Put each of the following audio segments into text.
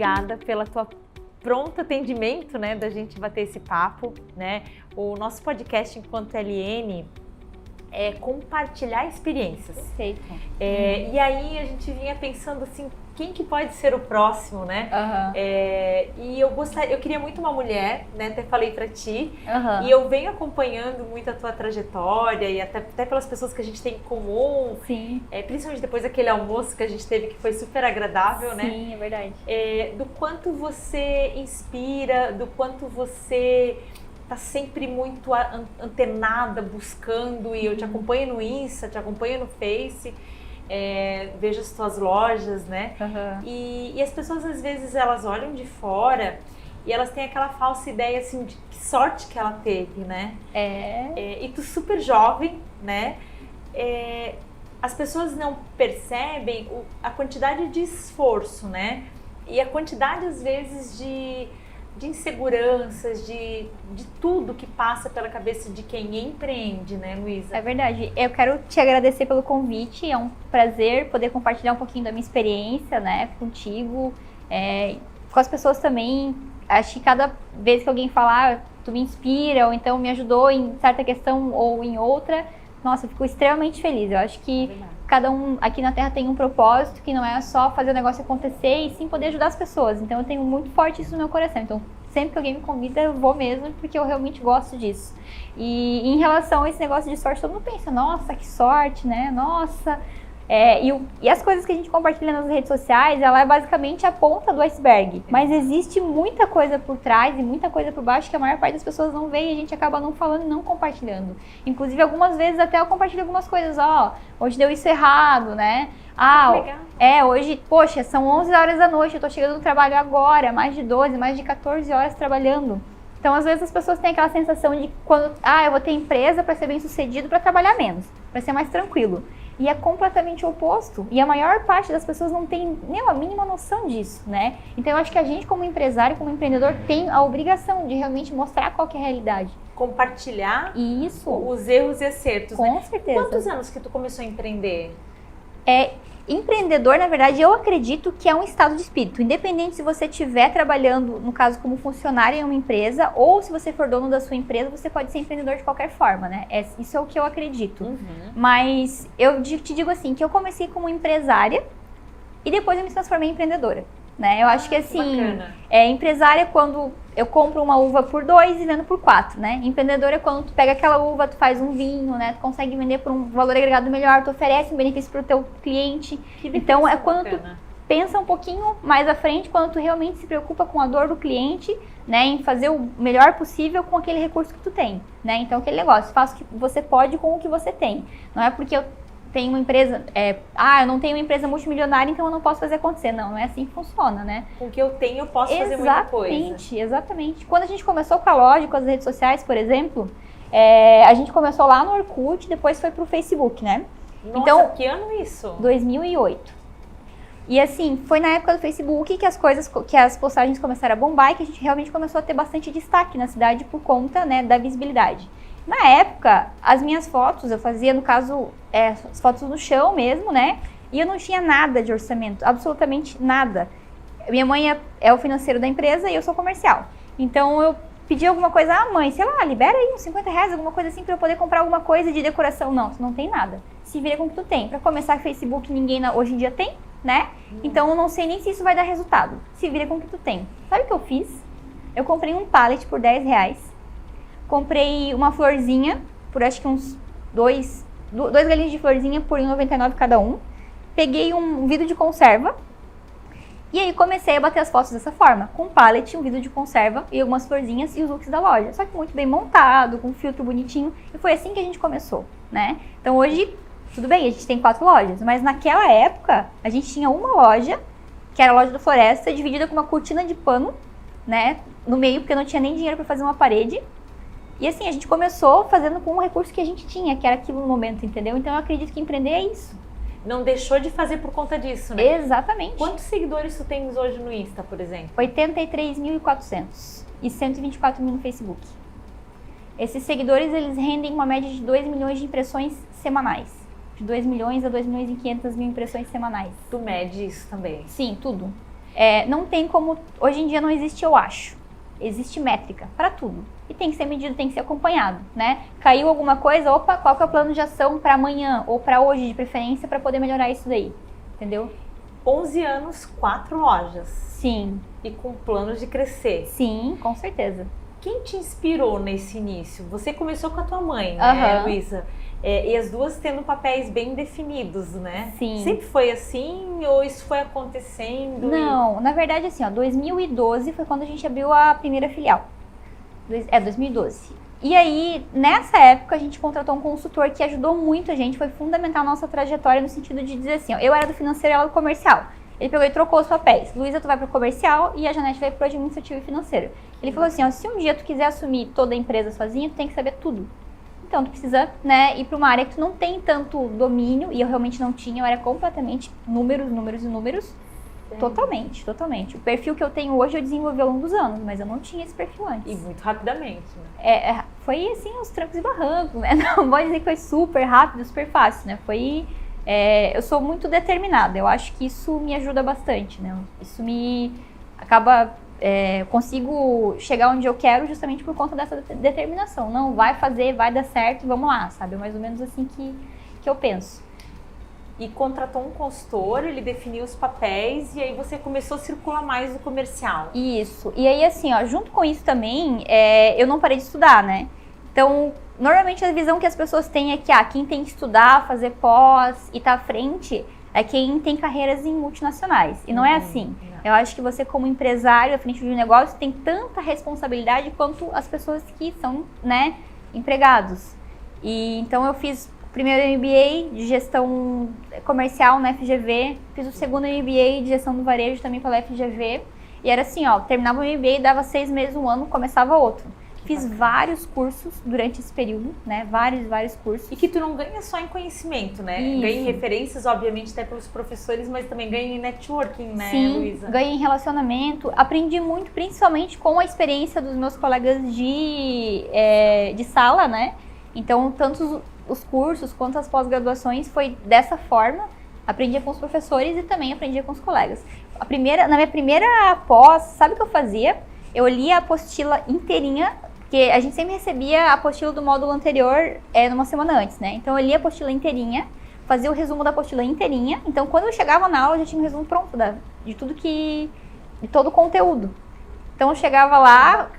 obrigada pela tua pronto atendimento, né, da gente bater esse papo, né? O nosso podcast enquanto LN é compartilhar experiências. Perfeito. E aí a gente vinha pensando assim, quem que pode ser o próximo, né? E eu queria muito uma mulher, né? Até falei pra ti. E eu venho acompanhando muito a tua trajetória e até pelas pessoas que a gente tem em comum. Sim. Principalmente depois daquele almoço que a gente teve, que foi super agradável, né? Sim, é verdade. Do quanto você inspira, do quanto você tá sempre muito antenada, buscando, e eu te acompanho no Insta, te acompanho no Face, vejo as tuas lojas, né? E as pessoas às vezes elas olham de fora e elas têm aquela falsa ideia assim de que sorte que ela teve, né? E tu super jovem, né? As pessoas não percebem a quantidade de esforço, né? E a quantidade às vezes de inseguranças, de tudo que passa pela cabeça de quem empreende, né, Luísa? É verdade. Eu quero te agradecer pelo convite. É um prazer poder compartilhar um pouquinho da minha experiência, né, contigo, com as pessoas também. Acho que cada vez que alguém falar, tu me inspira, ou então me ajudou em certa questão ou em outra, nossa, eu fico extremamente feliz. Eu acho que cada um aqui na Terra tem um propósito, que não é só fazer o negócio acontecer, e sim poder ajudar as pessoas. Então eu tenho muito forte isso no meu coração. Então sempre que alguém me convida, eu vou mesmo, porque eu realmente gosto disso. E em relação a esse negócio de sorte, todo mundo pensa, nossa, que sorte, né? Nossa. E as coisas que a gente compartilha nas redes sociais, ela é basicamente a ponta do iceberg. Mas existe muita coisa por trás e muita coisa por baixo que a maior parte das pessoas não vê e a gente acaba não falando e não compartilhando. Inclusive, algumas vezes até eu compartilho algumas coisas, hoje deu isso errado, né? Legal. Hoje, poxa, são 11 horas da noite, eu tô chegando no trabalho agora, mais de 12, mais de 14 horas trabalhando. Então, às vezes as pessoas têm aquela sensação de quando, eu vou ter empresa para ser bem sucedido, para trabalhar menos, para ser mais tranquilo. E é completamente o oposto. E a maior parte das pessoas não tem nem a mínima noção disso, né? Então eu acho que a gente, como empresário, como empreendedor, tem a obrigação de realmente mostrar qual que é a realidade. Compartilhar Isso. Os erros e acertos, Com né? certeza. Quantos anos que tu começou a empreender? Empreendedor, na verdade, eu acredito que é um estado de espírito. Independente se você estiver trabalhando, no caso, como funcionário em uma empresa, ou se você for dono da sua empresa, você pode ser empreendedor de qualquer forma, né? Isso é o que eu acredito. Mas eu te digo assim, que eu comecei como empresária e depois eu me transformei em empreendedora. Né? Eu acho que assim, empresária é quando eu compro uma uva por 2 e vendo por 4, né? Empreendedora é quando tu pega aquela uva, tu faz um vinho, né? Tu consegue vender por um valor agregado melhor, tu oferece um benefício para o teu cliente. Então é quando tu pensa um pouquinho mais à frente, quando tu realmente se preocupa com a dor do cliente, né? Em fazer o melhor possível com aquele recurso que tu tem, né? Então aquele negócio, faça o que você pode com o que você tem. Não é porque eu tenho uma empresa, eu não tenho uma empresa multimilionária, então eu não posso fazer acontecer. Não é assim que funciona, né? Com o que eu tenho, eu posso fazer muita coisa. Exatamente. Quando a gente começou com a loja, com as redes sociais, por exemplo, a gente começou lá no Orkut, depois foi pro Facebook, né? Nossa, então, que ano isso? 2008. E assim, foi na época do Facebook que as postagens começaram a bombar e que a gente realmente começou a ter bastante destaque na cidade por conta, né, da visibilidade. Na época, as minhas fotos, eu fazia, no caso, as fotos no chão mesmo, né? E eu não tinha nada de orçamento, absolutamente nada. Minha mãe é o financeiro da empresa e eu sou comercial. Então, eu pedi alguma coisa, mãe, sei lá, libera aí uns 50 reais, alguma coisa assim, pra eu poder comprar alguma coisa de decoração. Não, tu não tem nada. Se vira com o que tu tem. Pra começar, Facebook ninguém hoje em dia tem, né? Então, eu não sei nem se isso vai dar resultado. Se vira com o que tu tem. Sabe o que eu fiz? Eu comprei um pallet por 10 reais. Comprei uma florzinha, por acho que uns 2 galinhos de florzinha por R$1,99 cada um. Peguei um vidro de conserva. E aí comecei a bater as fotos dessa forma. Com um pallet, um vidro de conserva e algumas florzinhas e os looks da loja. Só que muito bem montado, com um filtro bonitinho. E foi assim que a gente começou, né? Então hoje, tudo bem, a gente tem 4 lojas. Mas naquela época, a gente tinha uma loja, que era a loja do Floresta, dividida com uma cortina de pano, né? No meio, porque não tinha nem dinheiro para fazer uma parede. E assim, a gente começou fazendo com o recurso que a gente tinha, que era aquilo no momento, entendeu? Então eu acredito que empreender é isso. Não deixou de fazer por conta disso, né? Exatamente. Quantos seguidores tu tens hoje no Insta, por exemplo? 83.400 e 124 mil no Facebook. Esses seguidores, eles rendem uma média de 2 milhões de impressões semanais. De 2 milhões a 2 milhões e 500 mil impressões semanais. Tu mede isso também? Sim, tudo. Não tem como, hoje em dia não existe eu acho, existe métrica para tudo. E tem que ser medido, tem que ser acompanhado, né? Caiu alguma coisa, opa, qual que é o plano de ação para amanhã ou para hoje, de preferência, para poder melhorar isso daí, entendeu? 11 anos, 4 lojas. Sim. E com planos de crescer. Sim, com certeza. Quem te inspirou nesse início? Você começou com a tua mãe, né, Luísa? E as duas tendo papéis bem definidos, né? Sim. Sempre foi assim ou isso foi acontecendo? Não, na verdade assim, 2012 foi quando a gente abriu a primeira filial. 2012. E aí, nessa época, a gente contratou um consultor que ajudou muito a gente, foi fundamental na nossa trajetória no sentido de dizer assim, eu era do financeiro e ela do comercial. Ele pegou e trocou os papéis. Luísa, tu vai para o comercial e a Janete vai para o administrativo e financeiro. Ele falou assim, se um dia tu quiser assumir toda a empresa sozinha, tu tem que saber tudo. Então, tu precisa, né, ir para uma área que tu não tem tanto domínio, e eu realmente não tinha, eu era completamente números. Totalmente. O perfil que eu tenho hoje eu desenvolvi ao longo dos anos, mas eu não tinha esse perfil antes. E muito rapidamente, né? Foi assim, os trancos e barrancos, né? Não pode dizer que foi super rápido, super fácil, né? Eu sou muito determinada, eu acho que isso me ajuda bastante, né? Isso me acaba... consigo chegar onde eu quero justamente por conta dessa determinação. Não, vai fazer, vai dar certo, vamos lá, sabe? É mais ou menos assim que eu penso. E contratou um consultor, ele definiu os papéis e aí você começou a circular mais no comercial. Isso. E aí, assim, junto com isso também, eu não parei de estudar, né? Então, normalmente a visão que as pessoas têm é que quem tem que estudar, fazer pós e tá à frente é quem tem carreiras em multinacionais. E não é assim. Não. Eu acho que você, como empresário à frente de um negócio, tem tanta responsabilidade quanto as pessoas que são, né, empregados. E então eu fiz o primeiro MBA de gestão comercial na FGV, fiz o segundo MBA de gestão do varejo também pela FGV. E era assim, terminava o MBA, dava 6 meses, um ano, começava outro. Fiz vários cursos durante esse período, né? Vários cursos. E que tu não ganha só em conhecimento, né? Isso. Ganha em referências, obviamente, até pelos professores, mas também ganha em networking, né, Luísa? Sim, ganhei em relacionamento. Aprendi muito, principalmente com a experiência dos meus colegas de sala, né? Então, tanto os cursos quanto as pós-graduações foi dessa forma. Aprendia com os professores e também aprendia com os colegas. Na minha primeira pós, sabe o que eu fazia? Eu lia a apostila inteirinha, porque a gente sempre recebia a apostila do módulo anterior numa semana antes, né? Então eu lia a apostila inteirinha, fazia o resumo da apostila inteirinha. Então quando eu chegava na aula, eu já tinha um resumo pronto de todo o conteúdo. Então eu chegava lá,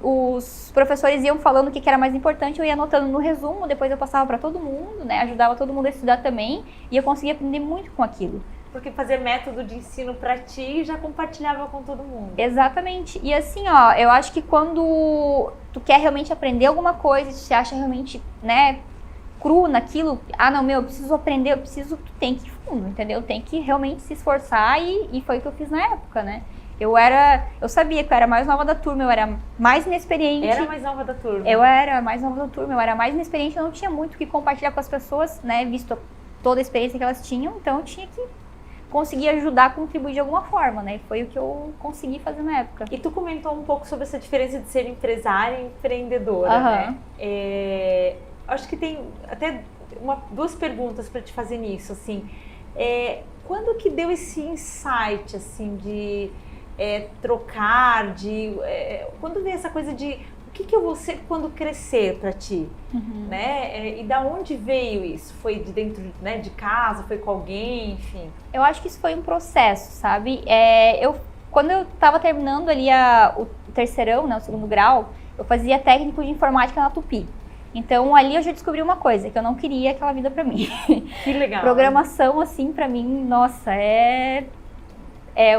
os professores iam falando o que era mais importante, eu ia anotando no resumo, depois eu passava para todo mundo, né? Ajudava todo mundo a estudar também, e eu conseguia aprender muito com aquilo. Porque fazer método de ensino para ti já compartilhava com todo mundo. Exatamente. E assim, eu acho que quando tu quer realmente aprender alguma coisa, tu se acha realmente, né, cru naquilo, eu preciso aprender, tu tem que ir fundo, entendeu? Tem que realmente se esforçar e foi o que eu fiz na época, né? Eu sabia que eu era mais nova da turma, eu era mais inexperiente. Era mais nova da turma. Eu era mais nova da turma, eu era mais inexperiente, eu não tinha muito o que compartilhar com as pessoas, né, visto toda a experiência que elas tinham, então eu tinha que conseguir ajudar, contribuir de alguma forma, né? Foi o que eu consegui fazer na época. E tu comentou um pouco sobre essa diferença de ser empresária e empreendedora, né? Acho que tem até duas perguntas para te fazer nisso, assim. Quando que deu esse insight, assim, de trocar, quando veio essa coisa de o que eu vou ser quando crescer para ti, né? E da onde veio isso? Foi de dentro, né, de casa? Foi com alguém? Enfim. Eu acho que isso foi um processo, sabe? Quando eu estava terminando ali o terceirão, né, o segundo grau, eu fazia técnico de informática na Tupi. Então ali eu já descobri uma coisa, que eu não queria aquela vida para mim. Que legal. Programação, assim, para mim, nossa, é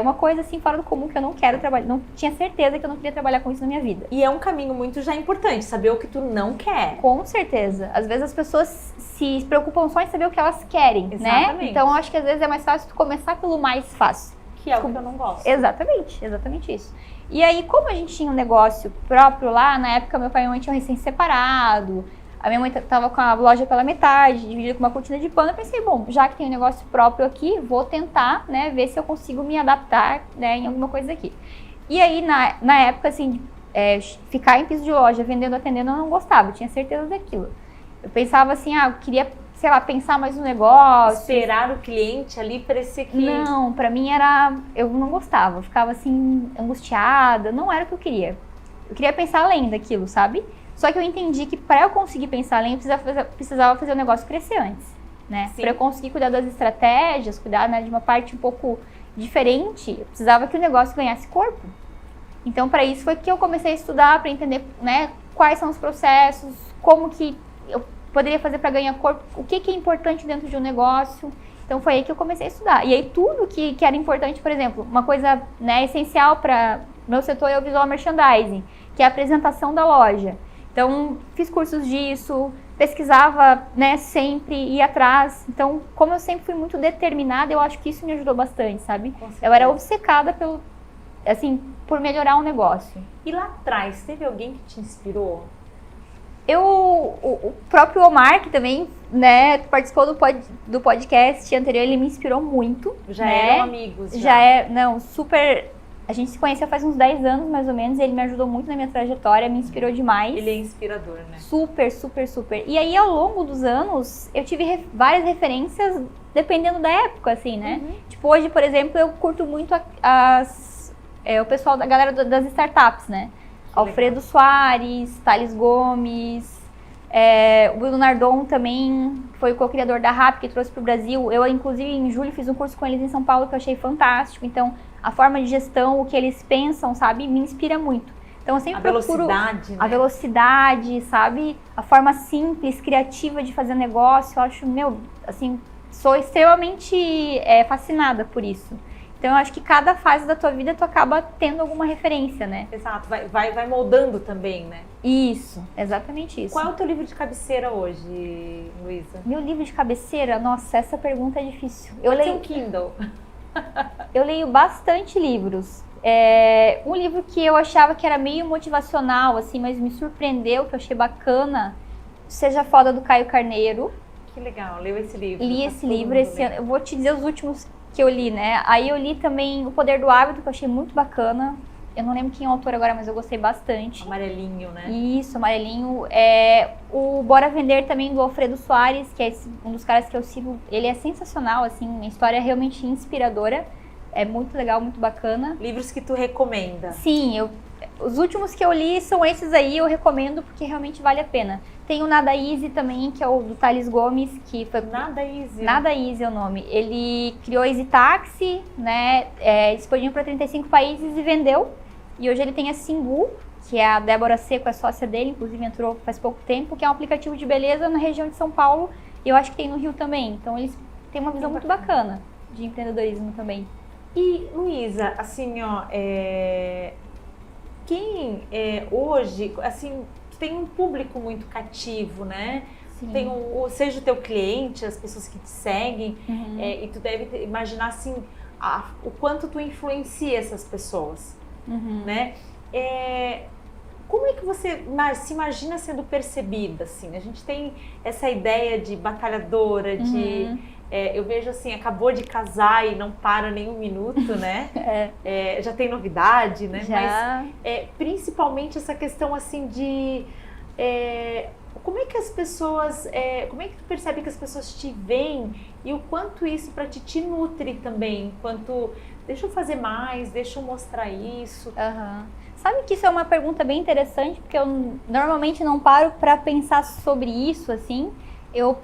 uma coisa assim fora do comum que eu não quero trabalhar, não tinha certeza que eu não queria trabalhar com isso na minha vida. E é um caminho muito já importante, saber o que tu não quer. Com certeza. Às vezes as pessoas se preocupam só em saber o que elas querem, exatamente, né? Então eu acho que às vezes é mais fácil tu começar pelo mais fácil. Que é o que eu não gosto. Exatamente isso. E aí, como a gente tinha um negócio próprio lá, na época meu pai e minha mãe tinham recém-separado, a minha mãe tava com a loja pela metade, dividida com uma cortina de pano. Eu pensei, bom, já que tem um negócio próprio aqui, vou tentar, né, ver se eu consigo me adaptar, né, em alguma coisa aqui. E aí, na época, assim, ficar em piso de loja, vendendo, atendendo, eu não gostava, eu tinha certeza daquilo. Eu pensava assim, eu queria sei lá, pensar mais no negócio. Esperar o cliente ali parecer que... Não, pra mim eu não gostava, eu ficava assim, angustiada, não era o que eu queria. Eu queria pensar além daquilo, sabe? Só que eu entendi que para eu conseguir pensar além, eu precisava fazer o negócio crescer antes, né? Para eu conseguir cuidar das estratégias, cuidar, né, de uma parte um pouco diferente, eu precisava que o negócio ganhasse corpo. Então, para isso foi que eu comecei a estudar, para entender, né, quais são os processos, como que eu poderia fazer para ganhar corpo, o que é importante dentro de um negócio. Então, foi aí que eu comecei a estudar. E aí, tudo que era importante, por exemplo, uma coisa, né, essencial para meu setor é o visual merchandising, que é a apresentação da loja. Então, fiz cursos disso, pesquisava, né, sempre, ia atrás. Então, como eu sempre fui muito determinada, eu acho que isso me ajudou bastante, sabe? Eu era obcecada por melhorar o negócio. E lá atrás, teve alguém que te inspirou? O próprio Omar, que também, né, participou do podcast anterior, ele me inspirou muito. Já né? eram amigos? Já super... A gente se conheceu faz uns 10 anos, mais ou menos, e ele me ajudou muito na minha trajetória, me inspirou demais. Ele é inspirador, né? Super, super, super. E aí, ao longo dos anos, eu tive várias referências, dependendo da época, assim, né? Tipo, hoje, por exemplo, eu curto muito o pessoal, da galera das startups, né? Alfredo Soares, Thales Gomes, o Bruno Nardon também foi o co-criador da RAP, que trouxe para o Brasil. Eu, inclusive, em julho, fiz um curso com eles em São Paulo, que eu achei fantástico. Então, a forma de gestão, o que eles pensam, sabe, me inspira muito. Então, eu sempre procuro a velocidade, sabe, a forma simples, criativa de fazer negócio. Eu acho, assim, sou extremamente fascinada por isso. Então, eu acho que cada fase da tua vida, tu acaba tendo alguma referência, né? Exato, vai moldando também, né? Isso, exatamente isso. Qual é o teu livro de cabeceira hoje, Luísa? Meu livro de cabeceira? Nossa, essa pergunta é difícil. Pode ser um Kindle. Eu leio bastante livros. Um livro que eu achava que era meio motivacional, assim, mas me surpreendeu, que eu achei bacana, Seja Foda, do Caio Carneiro. Que legal, leu esse livro. Li esse livro esse ano. Eu vou te dizer os últimos que eu li, né? Aí eu li também O Poder do Hábito, que eu achei muito bacana. Eu não lembro quem é o autor agora, mas eu gostei bastante. Amarelinho, né? Isso, Amarelinho. O Bora Vender também, do Alfredo Soares, que é um dos caras que eu sigo. Ele é sensacional, assim, uma história realmente inspiradora. É muito legal, muito bacana. Livros que tu recomenda? Sim, os últimos que eu li são esses aí, eu recomendo porque realmente vale a pena. Tem o Nada Easy também, que é o do Thales Gomes, que foi... Nada Easy. Nada Easy é o nome. Ele criou a Easy Taxi, né, disponível para 35 países e vendeu. E hoje ele tem a Singu, que é a Débora Seco, é sócia dele, inclusive entrou faz pouco tempo, que é um aplicativo de beleza na região de São Paulo. E eu acho que tem no Rio também. Então eles têm uma visão muito bacana de empreendedorismo também. E, Luísa, assim, ó, quem hoje, assim, tem um público muito cativo, né? Sim. Tem seja o teu cliente, as pessoas que te seguem, e tu deve imaginar, assim, o quanto tu influencia essas pessoas, né? Como é que você se imagina sendo percebida, assim? A gente tem essa ideia de batalhadora, eu vejo assim, acabou de casar e não para nem um minuto, né? Já tem novidade, né? Já. Mas principalmente essa questão assim de como é que as pessoas, como é que tu percebe que as pessoas te veem e o quanto isso para ti te nutre também? Quanto deixa eu fazer mais, deixa eu mostrar isso. Sabe que isso é uma pergunta bem interessante, porque eu normalmente não paro para pensar sobre isso, assim. Eu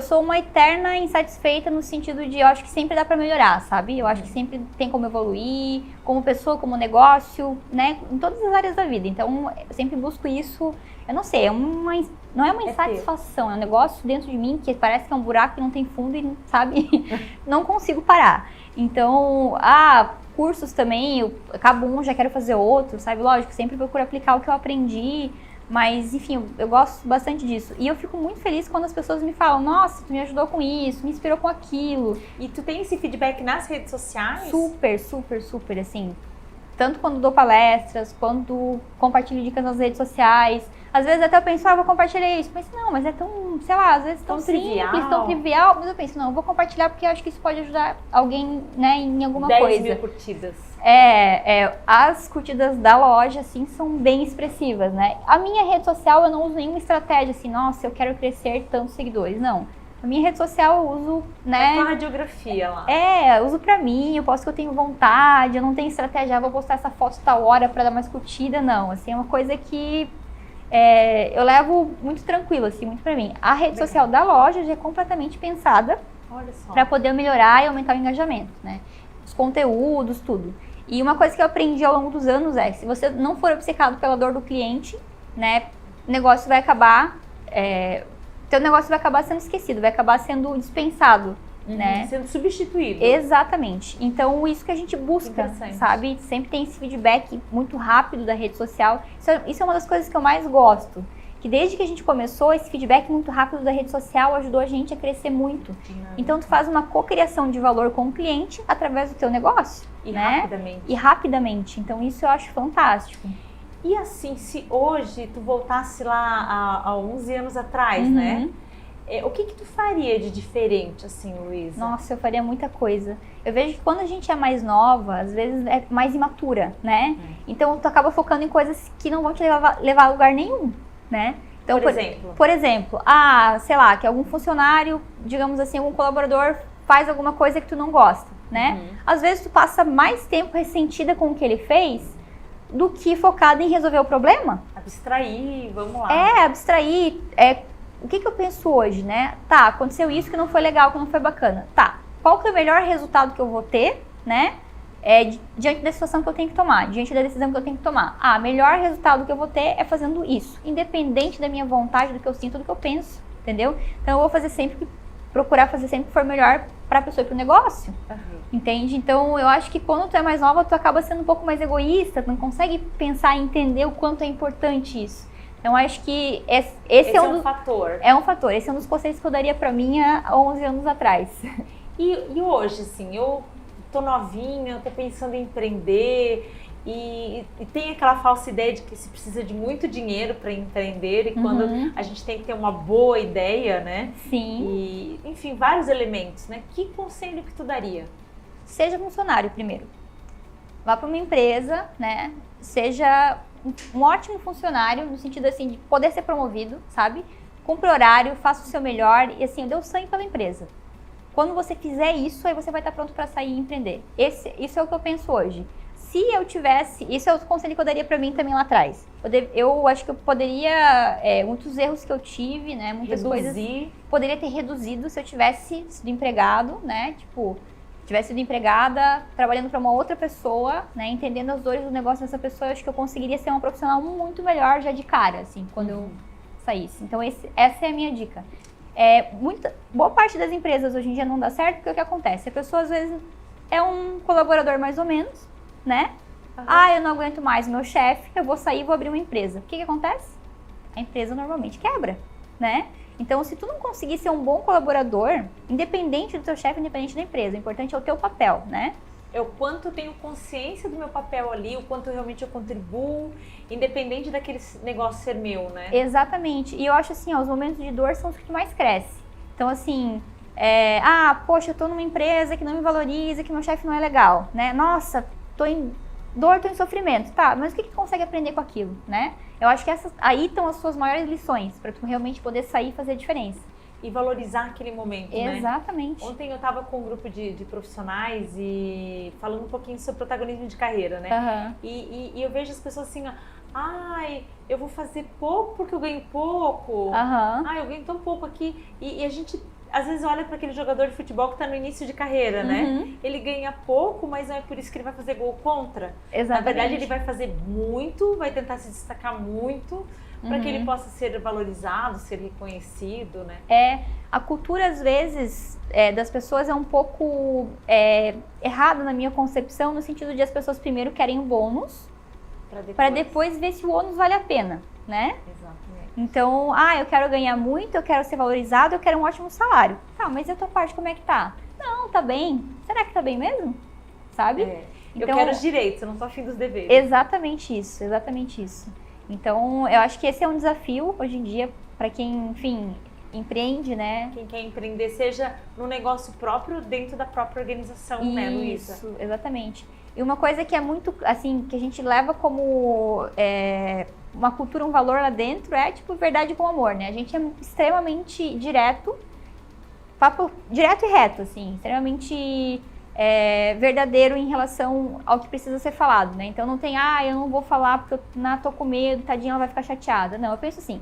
sou uma eterna insatisfeita no sentido de, eu acho que sempre dá para melhorar, sabe? Eu acho que sempre tem como evoluir, como pessoa, como negócio, né? Em todas as áreas da vida. Então, eu sempre busco isso, eu não sei, não é uma insatisfação, é um negócio dentro de mim que parece que é um buraco que não tem fundo e, sabe, não consigo parar. Então, cursos também, eu acabo um, já quero fazer outro, sabe? Lógico, sempre procuro aplicar o que eu aprendi. Mas, enfim, eu gosto bastante disso. E eu fico muito feliz quando as pessoas me falam, nossa, tu me ajudou com isso, me inspirou com aquilo. E tu tem esse feedback nas redes sociais? Super, super, super, assim. Tanto quando dou palestras, quando compartilho dicas nas redes sociais. Às vezes até eu penso, vou compartilhar isso. Mas não, mas é tão, sei lá, às vezes tão simples, tão trivial. Mas eu penso, não, eu vou compartilhar porque eu acho que isso pode ajudar alguém, né, em alguma coisa. 10 mil curtidas. As curtidas da loja, assim, são bem expressivas, né? A minha rede social, eu não uso nenhuma estratégia, assim, nossa, eu quero crescer tantos seguidores. Não. A minha rede social eu uso, né? É uma radiografia lá. Eu uso pra mim, eu posto que eu tenho vontade, eu não tenho estratégia, vou postar essa foto tal hora pra dar mais curtida, não. Assim, é uma coisa que eu levo muito tranquilo, assim, muito pra mim. A rede social da loja já é completamente pensada para poder melhorar e aumentar o engajamento, né? Os conteúdos, tudo. E uma coisa que eu aprendi ao longo dos anos se você não for obcecado pela dor do cliente, né, o negócio vai acabar, teu negócio vai acabar sendo esquecido, vai acabar sendo dispensado, né? Sendo substituído. Exatamente. Então, isso que a gente busca, sabe? Sempre tem esse feedback muito rápido da rede social. Isso é uma das coisas que eu mais gosto. Que desde que a gente começou, esse feedback muito rápido da rede social ajudou a gente a crescer muito. Então, tu faz uma cocriação de valor com o cliente através do teu negócio. E né? rapidamente. E rapidamente. Então, isso eu acho fantástico. E assim, se hoje tu voltasse lá há 11 anos atrás, né? O que tu faria de diferente, assim, Luísa? Nossa, eu faria muita coisa. Eu vejo que quando a gente é mais nova, às vezes é mais imatura, né? Então, tu acaba focando em coisas que não vão te levar a lugar nenhum, né? Então, por exemplo, sei lá, que algum funcionário, digamos assim, algum colaborador faz alguma coisa que tu não gosta, né? Às vezes tu passa mais tempo ressentida com o que ele fez do que focada em resolver o problema. Abstrair, vamos lá. Abstrair. O que eu penso hoje, né? Tá, aconteceu isso que não foi legal, que não foi bacana. Tá, qual que é o melhor resultado que eu vou ter, né? Diante da situação que eu tenho que tomar, diante da decisão que eu tenho que tomar. Melhor resultado que eu vou ter é fazendo isso, independente da minha vontade, do que eu sinto, do que eu penso, entendeu? Então eu vou procurar fazer sempre o que for melhor para a pessoa e para o negócio, entende? Então eu acho que quando tu é mais nova, tu acaba sendo um pouco mais egoísta, tu não consegue pensar e entender o quanto é importante isso. Então acho que esse é um fator. É um fator, esse é um dos conceitos que eu daria para mim há 11 anos atrás. E hoje, assim, eu tô novinha, tô pensando em empreender e tem aquela falsa ideia de que se precisa de muito dinheiro para empreender e quando a gente tem que ter uma boa ideia, né? Sim. E, enfim, vários elementos, né? Que conselho que tu daria? Seja funcionário primeiro. Vá para uma empresa, né? Seja um ótimo funcionário, no sentido assim de poder ser promovido, sabe? Cumpra horário, faça o seu melhor e assim, dê o sangue pela empresa. Quando você fizer isso, aí você vai estar pronto para sair e empreender. Isso é o que eu penso hoje. Se eu tivesse... Isso é o conselho que eu daria para mim também lá atrás. Eu acho que eu poderia... muitos erros que eu tive, né? Muitas coisas... Poderia ter reduzido se eu tivesse sido empregado, né? Tipo, tivesse sido empregada, trabalhando para uma outra pessoa, né? Entendendo as dores do negócio dessa pessoa, eu acho que eu conseguiria ser uma profissional muito melhor já de cara, assim, quando eu saísse. Então, essa é a minha dica. Boa parte das empresas hoje em dia não dá certo, porque o que acontece? A pessoa às vezes é um colaborador mais ou menos, né? Eu não aguento mais o meu chefe, eu vou sair e vou abrir uma empresa. O que acontece? A empresa normalmente quebra, né? Então, se tu não conseguir ser um bom colaborador, independente do teu chefe, independente da empresa, o importante é o teu papel, né? É o quanto eu tenho consciência do meu papel ali, o quanto realmente eu contribuo, independente daquele negócio ser meu, né? Exatamente. E eu acho assim, os momentos de dor são os que tu mais cresce. Então, assim, poxa, eu tô numa empresa que não me valoriza, que meu chefe não é legal, né? Nossa, tô em dor, tô em sofrimento. Tá, mas o que tu consegue aprender com aquilo, né? Eu acho que aí estão as suas maiores lições, para tu realmente poder sair e fazer a diferença. E valorizar aquele momento, né? Exatamente. Ontem eu estava com um grupo de profissionais e falando um pouquinho sobre protagonismo de carreira, né? E eu vejo as pessoas assim, eu vou fazer pouco porque eu ganho pouco. Eu ganho tão pouco aqui. E a gente, às vezes, olha para aquele jogador de futebol que está no início de carreira, né? Ele ganha pouco, mas não é por isso que ele vai fazer gol contra. Exatamente. Na verdade, ele vai fazer muito, vai tentar se destacar muito, para que ele possa ser valorizado, ser reconhecido, né? A cultura, às vezes, das pessoas é um pouco errada na minha concepção, no sentido de as pessoas primeiro querem o bônus, para depois ver se o ônus vale a pena, né? Exatamente. Então, eu quero ganhar muito, eu quero ser valorizado, eu quero um ótimo salário. Tá, mas e a tua parte, como é que tá? Não, tá bem. Será que tá bem mesmo? Sabe? Então, eu quero os direitos, eu não tô afim dos deveres. Exatamente isso, exatamente isso. Então, eu acho que esse é um desafio hoje em dia para quem, enfim, empreende, né? Quem quer empreender, seja no negócio próprio, dentro da própria organização, né, Luísa? Isso, exatamente. E uma coisa que é muito, assim, que a gente leva como uma cultura, um valor lá dentro, tipo, verdade com amor, né? A gente é extremamente direto papo direto e reto, assim, extremamente verdadeiro em relação ao que precisa ser falado, né? Então não tem, eu não vou falar porque eu tô com medo, tadinha, ela vai ficar chateada. Não, eu penso assim,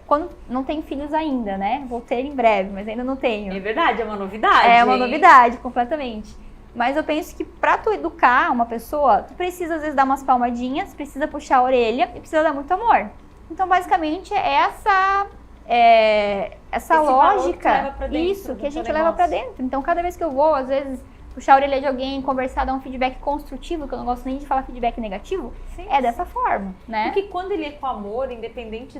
quando não tenho filhos ainda, né? Vou ter em breve, mas ainda não tenho. É verdade, é uma novidade. É uma novidade, completamente. Mas eu penso que pra tu educar uma pessoa, tu precisa às vezes dar umas palmadinhas, precisa puxar a orelha e precisa dar muito amor. Então, basicamente, é essa lógica, isso, que a gente leva pra dentro. Então, cada vez que eu vou, às vezes, puxar a orelha de alguém, conversar, dar um feedback construtivo, que eu não gosto nem de falar feedback negativo, sim, é dessa forma, né? Porque quando ele é com amor, independente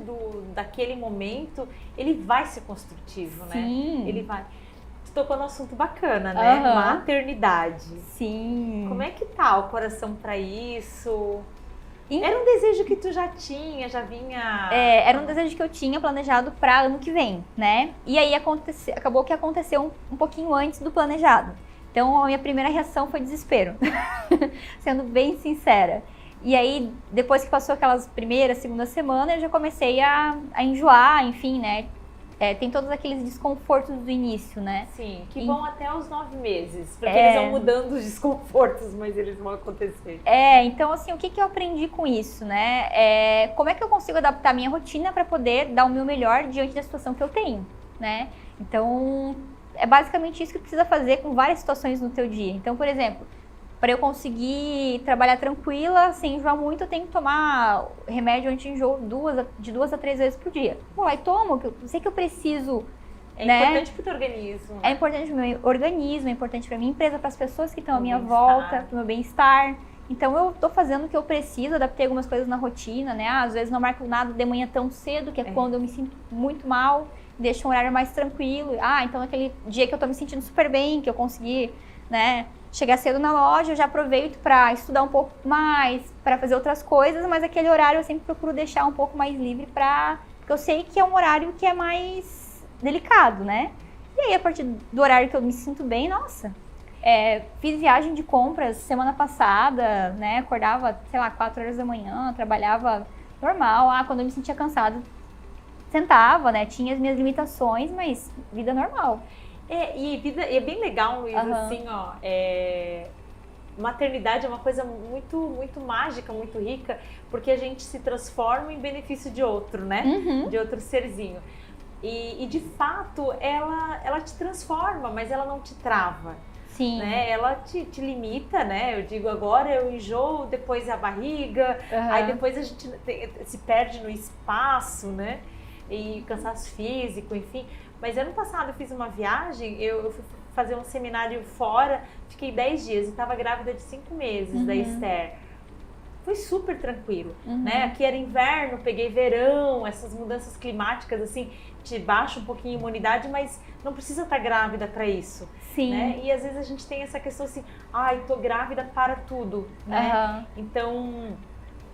daquele momento, ele vai ser construtivo, né? Sim. Ele vai. Tu tocou num assunto bacana, né? Uhum. Maternidade. Sim. Como é que tá o coração pra isso? Era um desejo que tu já tinha, já vinha... Era um desejo que eu tinha planejado para ano que vem, né? E aí acabou que aconteceu um pouquinho antes do planejado. Então, a minha primeira reação foi desespero, sendo bem sincera. E aí, depois que passou aquelas primeiras, segunda semana, eu já comecei a enjoar, enfim, né? Tem todos aqueles desconfortos do início, né? Sim, que vão até os 9 meses. Porque eles vão mudando os desconfortos, mas eles vão acontecer. Então assim, o que eu aprendi com isso, né? Como é que eu consigo adaptar a minha rotina para poder dar o meu melhor diante da situação que eu tenho, né? Então, é basicamente isso que precisa fazer com várias situações no teu dia. Então, por exemplo, para eu conseguir trabalhar tranquila, sem enjoar muito, eu tenho que tomar remédio anti-enjoo de 2 a 3 vezes por dia. Vou lá e tomo, eu sei que eu preciso. É importante para o teu organismo. Né? É importante para o meu organismo, é importante para minha empresa, para as pessoas que estão à minha volta, para o meu bem-estar. Então, eu tô fazendo o que eu preciso, adaptei algumas coisas na rotina, né? Às vezes não marco nada de manhã tão cedo, que é quando eu me sinto muito mal, deixo um horário mais tranquilo. Então aquele dia que eu tô me sentindo super bem, que eu consegui, né, chegar cedo na loja, eu já aproveito para estudar um pouco mais, para fazer outras coisas, mas aquele horário eu sempre procuro deixar um pouco mais livre porque eu sei que é um horário que é mais delicado, né? E aí, a partir do horário que eu me sinto bem, nossa, fiz viagem de compras semana passada, né? Acordava, sei lá, 4 horas da manhã, trabalhava normal. Quando eu me sentia cansada, sentava, né? Tinha as minhas limitações, mas vida normal. E é bem legal, Luiz, assim, ó. Maternidade é uma coisa muito, muito mágica, muito rica, porque a gente se transforma em benefício de outro, né? Uhum. De outro serzinho. E de fato, ela te transforma, mas ela não te trava. Sim. Né? Ela te limita, né? Eu digo, agora eu enjoo, depois é a barriga, aí depois a gente se perde no espaço, né? E cansaço físico, enfim. Mas ano passado eu fiz uma viagem, eu fui fazer um seminário fora, fiquei 10 dias e estava grávida de 5 meses da Esther. Foi super tranquilo, né? Aqui era inverno, peguei verão, essas mudanças climáticas, assim, te baixa um pouquinho a imunidade, mas não precisa estar grávida para isso. Sim. Né? E às vezes a gente tem essa questão assim, tô grávida para tudo, né? Então,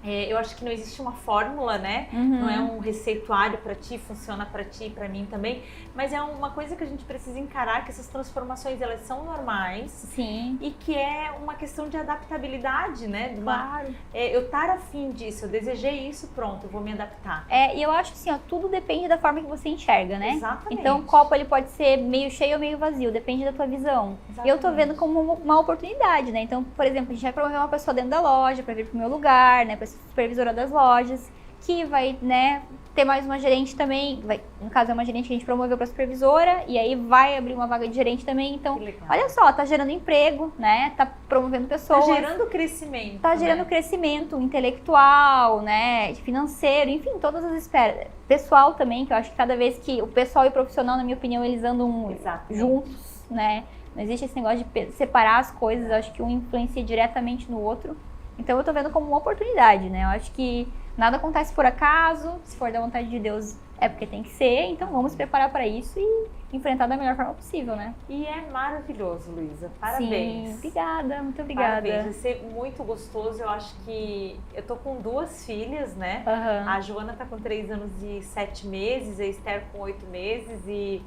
eu acho que não existe uma fórmula, né? Não é um receituário para ti, funciona para ti e para mim também, mas é uma coisa que a gente precisa encarar, que essas transformações, elas são normais. Sim. E que é uma questão de adaptabilidade, né? Claro. Eu estar afim disso, eu desejei isso, pronto, eu vou me adaptar. E eu acho assim, tudo depende da forma que você enxerga, né? Exatamente. Então, o copo ele pode ser meio cheio ou meio vazio, depende da tua visão. Exatamente. E eu tô vendo como uma oportunidade, né? Então, por exemplo, a gente vai promover uma pessoa dentro da loja para vir pro meu lugar, né? Para ser supervisora das lojas, que vai, né, ter mais uma gerente também, no caso é uma gerente que a gente promoveu para supervisora, e aí vai abrir uma vaga de gerente também, então, olha só, tá gerando emprego, né, tá promovendo pessoas. Tá gerando crescimento. Tá gerando crescimento intelectual, né, financeiro, enfim, todas as esferas. Pessoal também, que eu acho que cada vez que o pessoal e o profissional, na minha opinião, eles andam juntos, né, não existe esse negócio de separar as coisas, eu acho que um influencia diretamente no outro. Então eu tô vendo como uma oportunidade, né? Eu acho que nada acontece por acaso, se for da vontade de Deus é porque tem que ser, então vamos preparar para isso e enfrentar da melhor forma possível, né? E é maravilhoso, Luísa. Parabéns. Sim, obrigada, muito obrigada. Parabéns, vai ser muito gostoso. Eu acho que eu tô com 2 filhas, né? A Joana tá com 3 anos e 7 meses, a Esther com 8 meses e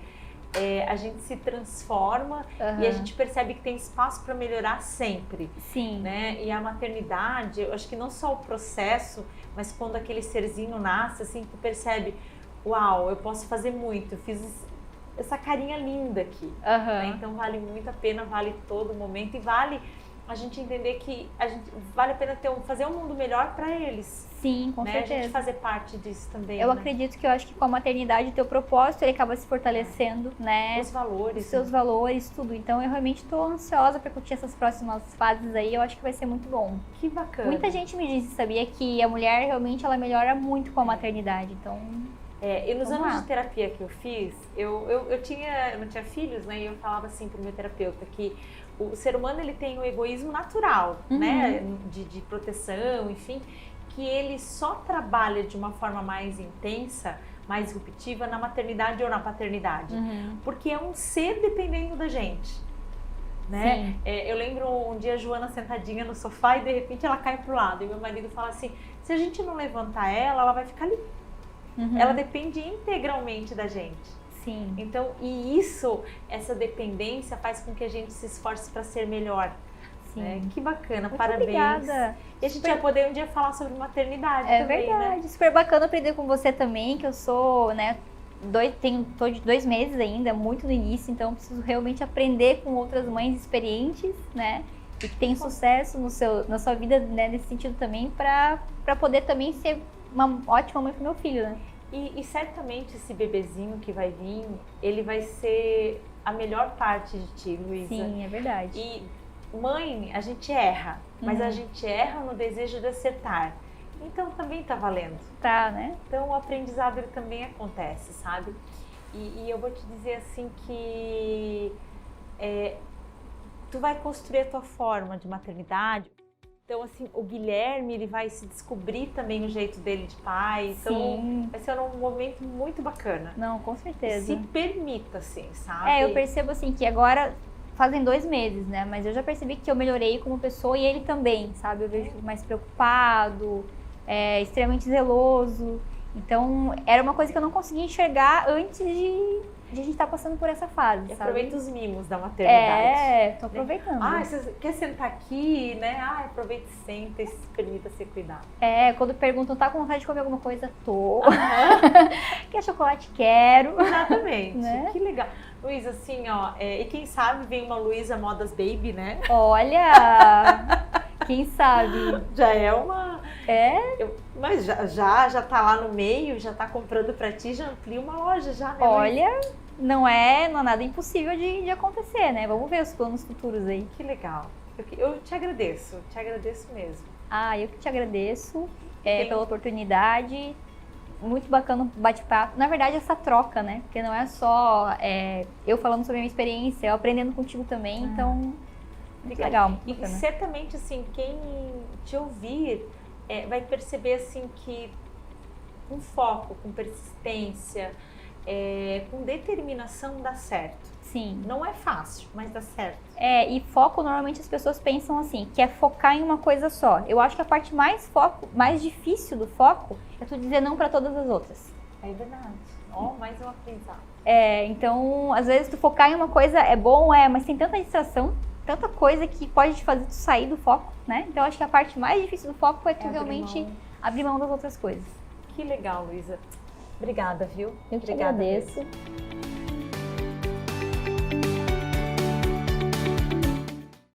a gente se transforma e a gente percebe que tem espaço para melhorar sempre. Sim. Né? E a maternidade, eu acho que não só o processo, mas quando aquele serzinho nasce, assim, tu percebe, uau, eu posso fazer muito. Eu fiz essa carinha linda aqui. Né? Então vale muito a pena, vale todo momento e vale a gente entender que vale a pena fazer um mundo melhor para eles. Sim, com certeza. A gente fazer parte disso também. Eu acredito que eu acho que com a maternidade o teu propósito ele acaba se fortalecendo, né? Os valores. Os seus valores, tudo. Então eu realmente estou ansiosa para curtir essas próximas fases aí. Eu acho que vai ser muito bom. Que bacana. Muita gente me disse, sabia, que a mulher realmente ela melhora muito com a maternidade. Então. E nos anos de terapia que eu fiz, eu não tinha filhos, né? E eu falava assim pro meu terapeuta que o ser humano ele tem um egoísmo natural, né? De proteção, enfim, que ele só trabalha de uma forma mais intensa, mais disruptiva na maternidade ou na paternidade, porque é um ser dependendo da gente. Né? Eu lembro um dia a Joana sentadinha no sofá e de repente ela cai pro lado e meu marido fala assim, se a gente não levantar ela vai ficar ali. Ela depende integralmente da gente. Sim. Então, essa dependência faz com que a gente se esforce para ser melhor. Sim. Né? Que bacana, muito parabéns. Obrigada. E a gente vai poder um dia falar sobre maternidade também, verdade. né? Super bacana aprender com você também, que eu sou, né, tô de 2 meses ainda, muito no início, então preciso realmente aprender com outras mães experientes, né? E que têm sucesso na sua vida, né, nesse sentido também, para poder também ser uma ótima mãe pro meu filho, né? E certamente esse bebezinho que vai vir, ele vai ser a melhor parte de ti, Luísa. Sim, é verdade. E mãe, a gente erra, mas a gente erra no desejo de acertar. Então também tá valendo. Tá, né? Então o aprendizado ele também acontece, sabe? E eu vou te dizer assim que tu vai construir a tua forma de maternidade. Então, assim, o Guilherme, ele vai se descobrir também o jeito dele de pai. Então, Sim. vai ser um momento muito bacana. Não, com certeza. Se permita, assim, sabe? Eu percebo, assim, que agora fazem 2 meses, né? Mas eu já percebi que eu melhorei como pessoa e ele também, sabe? Eu vejo mais preocupado, extremamente zeloso. Então, era uma coisa que eu não conseguia enxergar antes de a gente estar passando por essa fase, sabe? Aproveita os mimos da maternidade. Tô aproveitando. Você quer sentar aqui, né? Aproveita e senta e se permita ser cuidado. Quando perguntam, tá com vontade de comer alguma coisa? Tô. Quer chocolate? Quero. Exatamente. Né? Que legal. Luísa, assim, e quem sabe vem uma Luísa Modas Baby, né? Olha! Quem sabe? Já é uma... Mas já tá lá no meio, já tá comprando pra ti, já amplia uma loja já, né? Olha, não é nada impossível de acontecer, né? Vamos ver os planos futuros aí. Que legal. Eu te agradeço mesmo. Eu que te agradeço pela oportunidade. Muito bacana o bate-papo. Na verdade, essa troca, né? Porque não é só eu falando sobre a minha experiência, eu aprendendo contigo também, então... Muito legal. Muito e certamente, assim, quem te ouvir vai perceber, assim, que com foco, com persistência, com determinação dá certo. Sim. Não é fácil, mas dá certo. E foco, normalmente as pessoas pensam assim, que é focar em uma coisa só. Eu acho que a parte mais difícil do foco é tu dizer não para todas as outras. É verdade. Mais um aprendizado. Então, às vezes tu focar em uma coisa é bom, mas tem tanta distração, tanta coisa que pode te fazer tu sair do foco, né? Então, eu acho que a parte mais difícil do foco é tu realmente abrir mão das outras coisas. Que legal, Luísa. Obrigada, viu? Eu te agradeço.